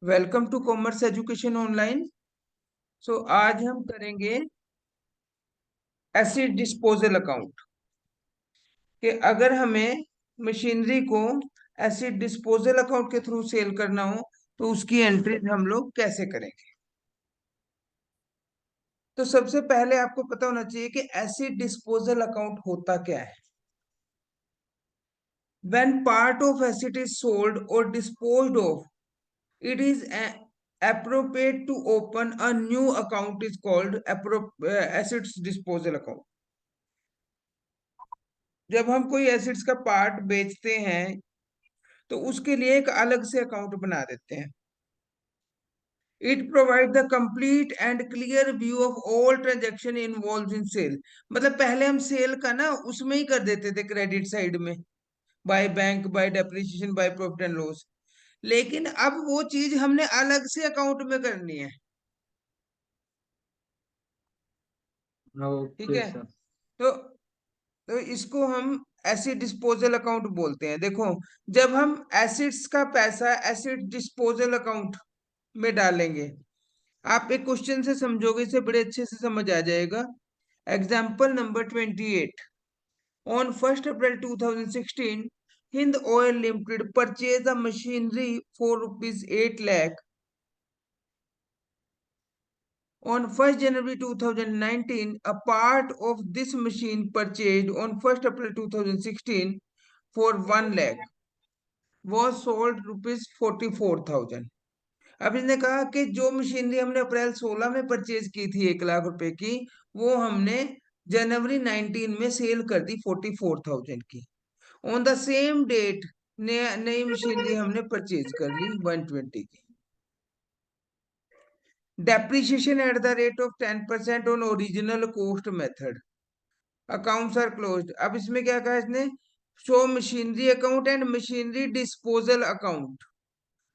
Welcome to commerce education online. So आज हम करेंगे एसिड डिस्पोजल अकाउंट कि अगर हमें मशीनरी को एसिड डिस्पोजल अकाउंट के थ्रू सेल करना हो तो उसकी एंट्री हम लोग कैसे करेंगे। तो सबसे पहले आपको पता होना चाहिए कि एसिड डिस्पोजल अकाउंट होता क्या है। When part of acid is sold or disposed of, it is appropriate to open a new account is called acids disposal account। जब हम कोई एसिड्स का पार्ट बेचते हैं तो उसके लिए एक अलग से अकाउंट बना देते हैं। It provide the complete and clear view of all transaction involve in sale. मतलब पहले हम सेल का ना उसमें ही कर देते थे, क्रेडिट साइड में, by bank, by depreciation, by profit and loss. लेकिन अब वो चीज हमने अलग से अकाउंट में करनी है। ठीक ओके है। सर। तो इसको हम एसिड डिस्पोजल अकाउंट बोलते हैं। देखो, जब हम एसिड्स का पैसा एसिड डिस्पोजल अकाउंट में डालेंगे, आप एक क्वेश्चन से समझोगे, इसे बड़े अच्छे से समझ आ जाएगा। Example number 28। On 1 April 2016, Hind oil limited purchase a machinery for ₹8 lakh. On 1st January 2019, a part of this machine purchased on 1st April 2016 for 1 lakh was sold ₹44,000। अब इसने कहा कि जो मशीनरी हमने अप्रैल 16 में परचेज की थी ₹1 लाख की, वो हमने जनवरी 19 में सेल कर दी 44,000 की। ऑन द सेम डेट नई मशीनरी हमने परचेज कर ली 120 की। Depreciation at the rate of 10% on original cost method. Accounts are closed. अब इसमें क्या कहा इसने? Show machinery account and machinery disposal account,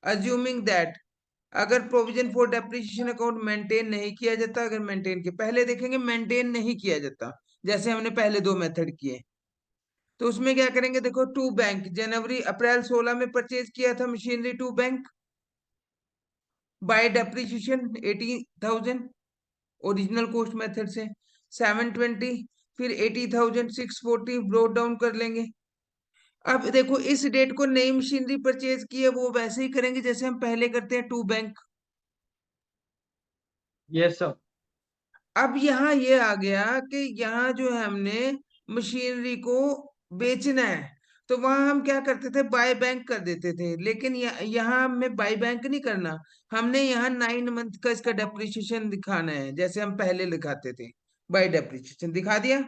assuming that अगर provision for depreciation account maintain नहीं किया जाता, अगर मेंटेन के पहले देखेंगे मेंटेन नहीं किया जाता, जैसे हमने पहले दो मेथड किए, तो उसमें क्या करेंगे? देखो, टू बैंक, जनवरी अप्रैल 16 में परचेज किया था machinery to bank, by depreciation 80,000 original cost method से, 720, फिर 80,000 640 ब्रोट डाउन कर लेंगे। अब देखो, इस डेट को नई मशीनरी परचेज की है, वो वैसे ही करेंगे जैसे हम पहले करते हैं टू बैंक। Yes sir. अब यहाँ ये आ गया कि यहाँ जो है हमने मशीनरी को बेचना है, तो वहां हम क्या करते थे? बाय बैंक कर देते थे। लेकिन यहाँ हमें बाय बैंक नहीं करना, हमने यहाँ 9 मंथ का इसका डेप्रिसिएशन दिखाना है, जैसे हम पहले दिखाते थे। बाय डेप्रिसिएशन दिखा दिया।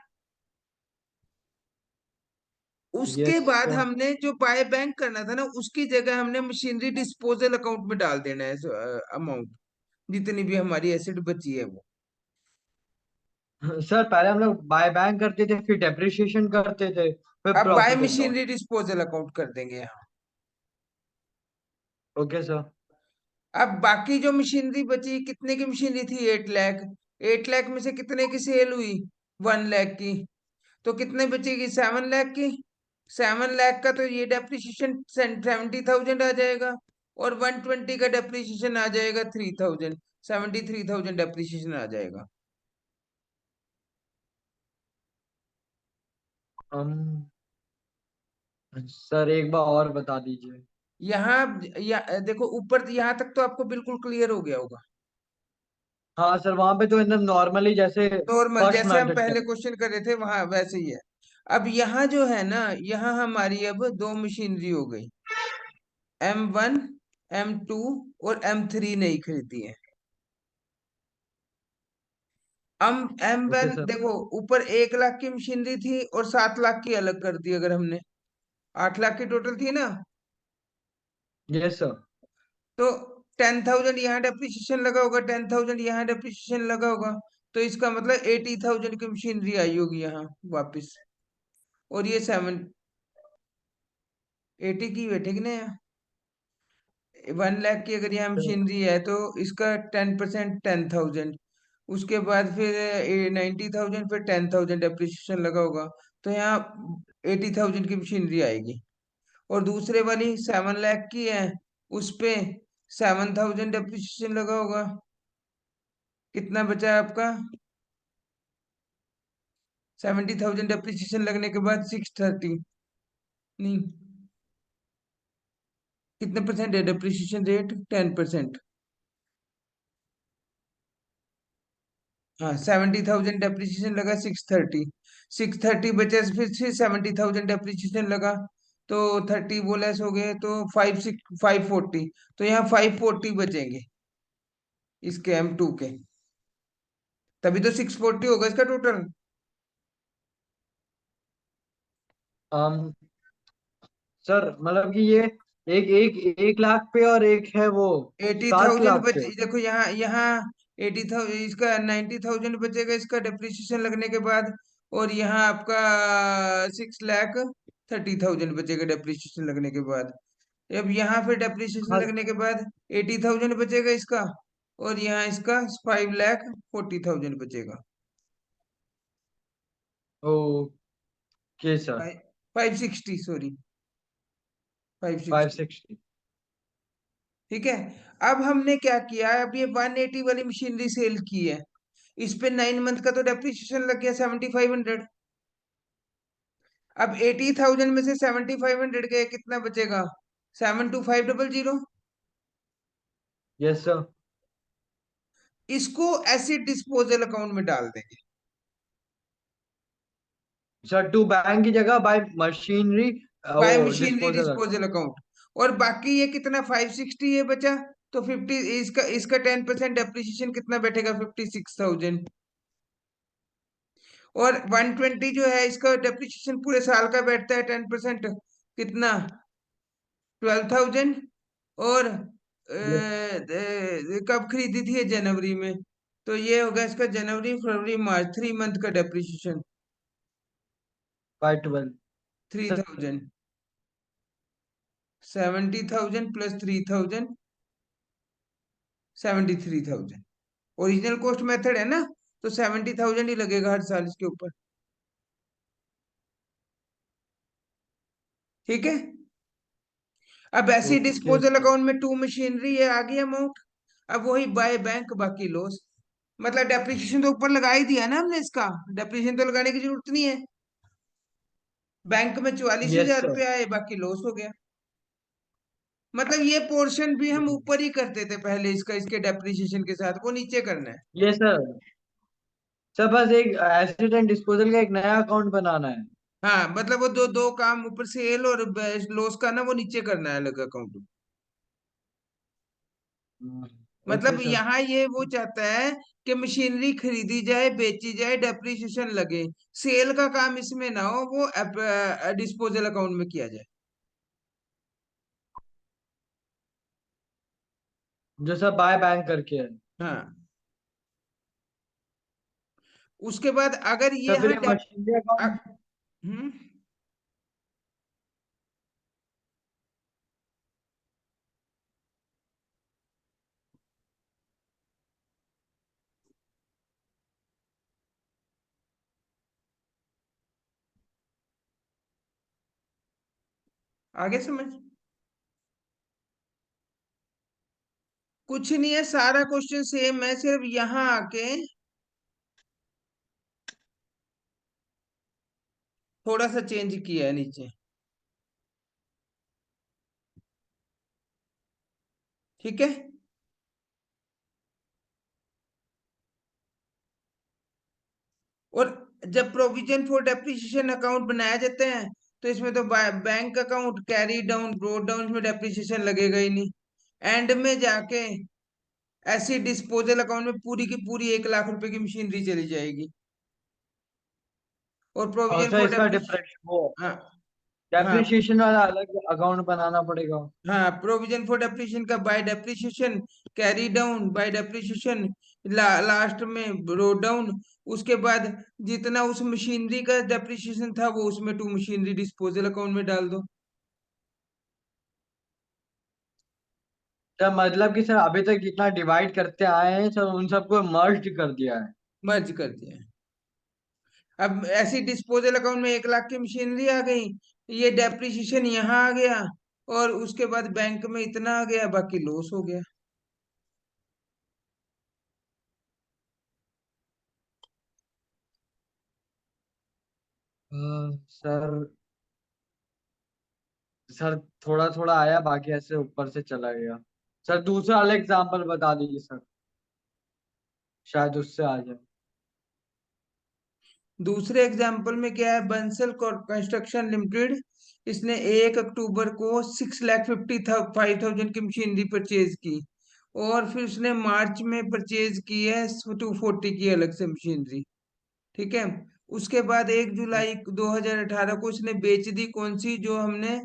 उसके यस बाद सर। हमने जो बाय बैंक करना था ना, उसकी जगह हमने मशीनरी डिस्पोजल अकाउंट में डाल देना है अमाउंट, जितनी भी हमारी एसिड बची है वो। सर पहले हम लोग बाय बैंक करते थे, फिर डेप्रिसिएशन करते थे, फिर अब by profit and loss. Machinery disposal account कर देंगे यहाँ। Okay sir. अब बाकी जो मशीनरी बची, कितने की मशीनरी थी? 8 लाख। 8 लाख में से कितने की सेल हुई? 1 लाख की। तो कितने बचेगी? 7 लाख की। 7 लाख का तो ये डेप्रिसिएशन 70,000 आ जाएगा, और 120 का डेप्रिसिएशन आ जाएगा 3,000। 73,000 डेप्रिसिएशन आ जाएगा। हम सर एक बार और बता दीजिए। यहाँ देखो, ऊपर यहाँ तक तो आपको बिल्कुल क्लियर हो गया होगा। हाँ सर, वहां पे तो एकदम नॉर्मली जैसे नॉर्मल फर्स्ट जैसे हम मेथड पहले का। क्वेश्चन कर रहे थे वहां वैसे ही है। अब यहाँ जो है ना, यहाँ हमारी अब दो मशीनरी हो गई, M1, M2 और M3 नहीं खरीदी है। हम ओके M1 सर। देखो, ऊपर 1 लाख की मशीनरी थी और 7 लाख की अलग कर दी, अगर हमने 8 लाख की टोटल थी ना, यस सर। तो 10,000 यहाँ डेप्रिसिएशन लगा होगा, 10,000 यहाँ डेप्रिसिएशन लगा होगा, तो इसका मतलब 80,000 की मशीनरी आई होगी यहाँ वापस। और ये 780 की बैठेगी ना यहाँ। 1 लाख की अगर यहाँ मशीनरी है तो इसका 10% 10,000, उसके बाद फिर 90,000, फिर 10,000 डेप्रिसिएशन लगा होगा, तो यहाँ 80,000 की मशीनरी आएगी। और दूसरे वाली 7 लाख की है, उस पे 7,000 डेप्रिसिएशन लगा होगा। कितना बचा है आपका? 70,000 डेप्रिसिएशन लगने के बाद 630, नहीं, कितने परसेंट है डेप्रिसिएशन रेट? 10%। हाँ, 70,000 डेप्रिसिएशन लगा, 630, 630 बचे, फिर 70,000 डेप्रिसिएशन लगा, तो 30 वो लेस हो गए, तो 540, तो यहाँ 540 बचेंगे इसके M2 के, तभी तो 640 होगा इसका टोटल। um, सर मतलब कि ये एक एक 1 लाख पे और एक है वो एटी 7 लाख थाउजेंड पे। बचे, देखो यहाँ यहाँ 80,000, इसका 90,000 बचेगा इसका डेप्रिसिएशन लगने के बाद, और यहाँ आपका 6,30,000 बचेगा डेप्रिसिएशन लगने के बाद। अब यहाँ फिर डेप्रिसिएशन हाँ। लगने के बाद 80,000 बचेगा इसका, और यहाँ इसका 5,40,000 बचेगा। Okay sir. 560, सॉरी, 560। 560। ठीक है। अब हमने क्या किया, अब ये 180 वाली मशीनरी सेल की है, इस पे 9 मंथ का तो डेप्रिसिएशन लग गया 7,500। अब 80,000 में से 7,500 गए, कितना बचेगा? 7,2500। Yes sir. इसको एसिड डिस्पोजल अकाउंट में डाल देंगे, सर टू बैंक की जगह बाय मशीनरी बाय वो मशीनरी डिस्पोजल। Disposal account. और बाकी ये कितना, 560 ये बचा, तो 50, इसका इसका 10% डेप्रिसिएशन कितना बैठेगा? 56,000। और 120 जो है इसका डेप्रिसिएशन पूरे साल का बैठता है 10%, कितना? 12,000। और कब खरीदी थी ये? जनवरी में, तो ये होगा इसका जनवरी फरवरी मार्च 3 मंथ का depreciation, 512। Three sir thousand 70,000 plus 3,000, 73,000। Original cost method है ना, तो 70,000 ही लगेगा हर साल इसके ऊपर। ठीक है। अब ऐसी ओके डिस्पोजल सर। अकाउंट में टू मशीनरी है, आ गई अमाउंट। अब वही बाय बैंक, बाकी लॉस, मतलब डेप्रिसिएशन तो ऊपर लगा ही दिया ना हमने इसका, डेप्रिसिएशन तो लगाने की जरूरत नहीं है। बैंक में चौवालीस यस हजार सर। रुपये आए, बाकी लॉस हो गया। मतलब ये पोर्शन भी हम ऊपर ही करते थे पहले इसका, इसके डेप्रिसिएशन के साथ, वो नीचे करना है। Yes sir. सर बस एक एसिड एंड डिस्पोजल का एक नया अकाउंट बनाना है। हाँ, मतलब वो दो दो काम, ऊपर सेल और लॉस का ना, वो नीचे करना है अलग अकाउंट। ओके मतलब सर। यहाँ ये वो चाहता है कि मशीनरी खरीदी जाए, बेची जाए, डेप्रिसिएशन लगे, सेल का काम इसमें ना हो, वो डिस्पोजल अकाउंट में किया जाए। जो सर बाय बैंक करके है। हाँ, उसके बाद अगर ये सर फिर यहाँ ये मशीनरी अकाउंट। हम्म, आगे समझ। कुछ नहीं है, सारा क्वेश्चन सेम है, सिर्फ यहाँ आके थोड़ा सा चेंज किया है नीचे। ठीक है। और जब प्रोविजन फॉर डेप्रिसिएशन अकाउंट बनाया जाता है, तो इसमें तो bank account carry down broad down में डेप्रिसिएशन लगेगा ही नहीं। एंड में जाके ऐसी डिस्पोजल अकाउंट में पूरी की पूरी 1 लाख रुपए की मशीनरी चली जाएगी। और और प्रोविजन सर फॉर इसका डेप्रिसिएशन, डिफरेंस वो हाँ, हाँ, डेप्रिसिएशन वाला अलग अकाउंट बनाना पड़ेगा। हाँ, प्रोविजन फॉर डेप्रिसिएशन का bye depreciation, carry down by depreciation, last में ब्रोड डाउन। उसके बाद जितना उस मशीनरी का डेप्रिसिएशन था, वो उसमें टू मशीनरी डिस्पोजल अकाउंट में डाल दो। सर मतलब कि सर अभी तक जितना डिवाइड करते आए हैं सर उन सबको मर्ज कर दिया है। मर्ज कर दिया है। अब ऐसी डिस्पोजल अकाउंट में 1 लाख की मशीनरी आ गई, ये डेप्रिसिएशन यहाँ आ गया, और उसके बाद बैंक में इतना आ गया, बाकी लॉस हो गया। सर सर थोड़ा थोड़ा आया, बाकी ऐसे ऊपर से चला गया। सर दूसरा वाला एग्जांपल बता दीजिए सर, शायद उससे आ जाए। दूसरे एग्जाम्पल में क्या है, बंसल कंस्ट्रक्शन लिमिटेड, इसने 1 अक्टूबर को 6,55,000 की मशीनरी परचेज की, और फिर उसने मार्च में परचेज की है 240 की अलग से मशीनरी। ठीक है। उसके बाद 1 जुलाई 2018 को उसने बेच दी, कौन सी, जो हमने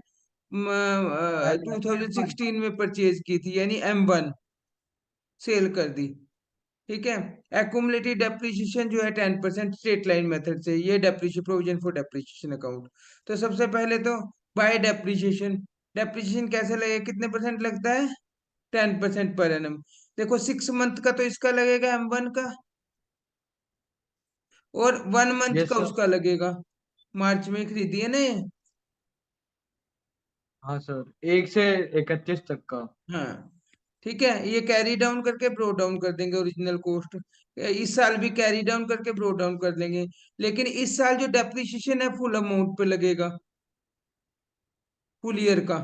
पहले टू थाउजेंड M1। सिक्सटीन में परचेज की थी, यानी M1 सेल कर दी। ठीक है। एक्यूमुलेटेड डेप्रिसिएशन जो है 10% स्ट्रेट लाइन मेथड से, ये depreciation provision for depreciation account. तो सबसे पहले तो बाय डेप्रिसिएशन, डेप्रिसिएशन कैसे लगेगा, कितने परसेंट लगता है, 10% पर एनम। देखो 6 मंथ का तो इसका लगेगा M1 का, और 1 मंथ का यस सर। उसका लगेगा, मार्च में खरीदी है ना ये। हाँ सर, 1 से 31 तक का। हाँ। ठीक है, ये कैरी डाउन करके ब्रो डाउन कर देंगे ओरिजिनल कॉस्ट, इस साल भी कैरी डाउन करके ब्रो डाउन कर देंगे। लेकिन इस साल जो डेप्रिसिएशन है फुल अमाउंट पे लगेगा, फुल ईयर का।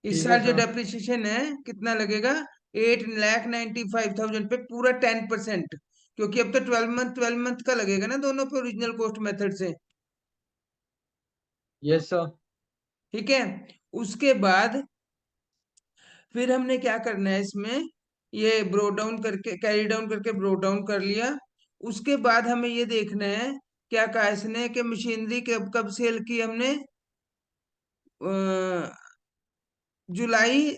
इस ठीक है साल जो सर। डेप्रिसिएशन है कितना लगेगा, 8,95,000 पे पूरा 10%, क्योंकि अब तो 12 मंथ का लगेगा ना दोनों पे ओरिजिनल कॉस्ट मेथड से। Yes sir. ठीक है। उसके बाद फिर हमने क्या करना है इसमें, ये ब्रो डाउन करके कैरी डाउन करके ब्रो डाउन कर लिया। उसके बाद हमें ये देखना है, क्या कहा इसने कि मशीनरी कब कब सेल की हमने, जुलाई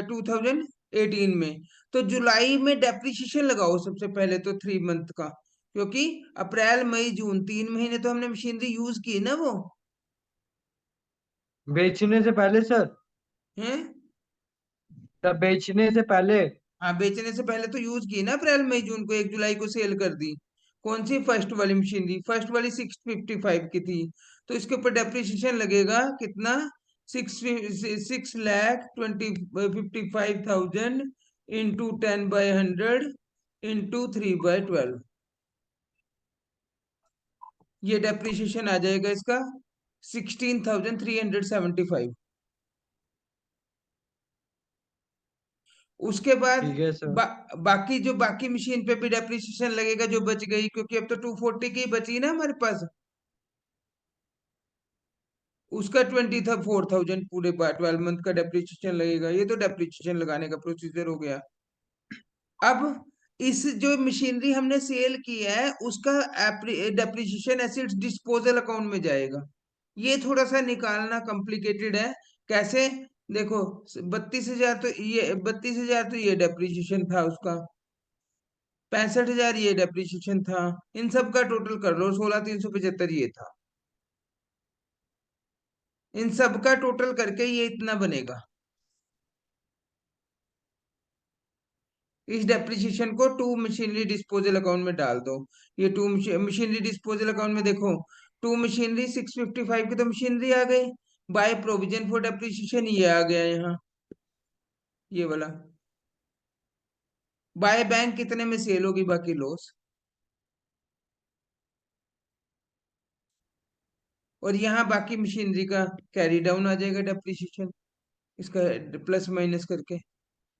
2018 में। तो जुलाई में डेप्रिसिएशन लगाओ सबसे पहले तो 3 मंथ का, क्योंकि अप्रैल मई जून 3 महीने तो हमने मशीनरी यूज की ना वो, बेचने से पहले सर। हैं। तब बेचने से पहले। हाँ, बेचने से पहले तो यूज की ना, अप्रैल मई जून को, 1 जुलाई को सेल कर दी। कौन सी, फर्स्ट वाली मशीनरी, फर्स्ट वाली 655 की थी। तो इसके ऊपर डेप्रिसिएशन लगेगा कितना, 6,55,000 इंटू 10/100 इंटू 3/12, ये डेप्रिसिएशन आ जाएगा इसका 16,375। उसके बाद ठीक है सर। बाकी जो बाकी मशीन पे भी डेप्रिसिएशन लगेगा जो बच गई, क्योंकि अब तो 240 की बची ना हमारे पास, उसका 24,000 पूरे 12 मंथ का डेप्रिसिएशन लगेगा। ये तो डेप्रिसिएशन लगाने का प्रोसीजर हो गया। अब इस जो मशीनरी हमने सेल की है उसका डेप्रिसिएशन एसिड्स डिस्पोजल अकाउंट में जाएगा। ये थोड़ा सा निकालना कॉम्प्लिकेटेड है। कैसे, देखो 32,000 तो ये 32,000 तो ये डेप्रिसिएशन था उसका, 65,000 ये डेप्रिसिएशन था, इन सब का टोटल कर लो, 16,375 ये था। इन सब का टोटल करके ये इतना बनेगा। इस डेप्रिसिएशन को टू मशीनरी डिस्पोजल अकाउंट में डाल दो। ये टू मशीनरी डिस्पोजल अकाउंट में देखो, टू मशीनरी 655 की तो मशीनरी आ गई, बाय प्रोविजन फॉर डेप्रिसिएशन ये आ गया यहाँ, ये वाला। बाय बैंक कितने में सेल होगी, बाकी लॉस। और यहाँ बाकी मशीनरी का कैरी डाउन आ जाएगा डेप्रिसिएशन, इसका प्लस माइनस करके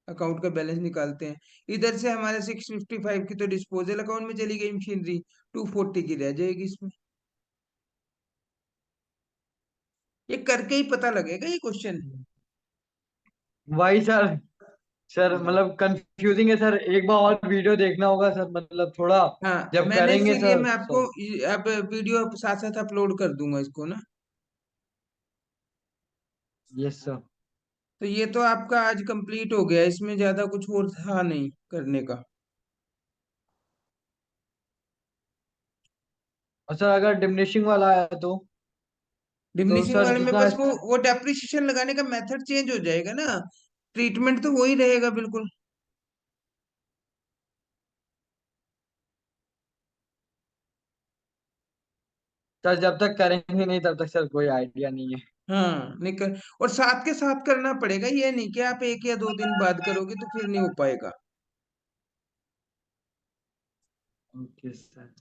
अकाउंट का बैलेंस निकालते हैं। इधर से हमारे 655 की तो डिस्पोजल अकाउंट में चली गई मशीनरी, 240 की रह जाएगी इसमें। ये करके ही पता लगेगा ये क्वेश्चन। वही सर। सर मतलब कंफ्यूजिंग है सर, एक बार और वीडियो देखना होगा सर, मतलब थोड़ा हाँ, जब मैंने करेंगे इसीलिए सर मैं आपको सर। अब वीडियो साथ साथ अपलोड कर दूंगा इसको ना। Yes sir. तो ये तो आपका आज कंप्लीट हो गया, इसमें ज्यादा कुछ और था नहीं करने का। और सर अगर डिमिनिशिंग वाला आया तो डिमिनिशिंग सर वाले में जितना बस वो डेप्रिसिएशन लगाने का मेथड चेंज हो जाएगा ना, ट्रीटमेंट तो वही रहेगा बिल्कुल। सर जब तक करेंगे नहीं तब तक सर कोई आइडिया नहीं है। हाँ निकल, और साथ के साथ करना पड़ेगा, ये नहीं कि आप 1 या 2 दिन बाद करोगे तो फिर नहीं हो पाएगा। Okay sir.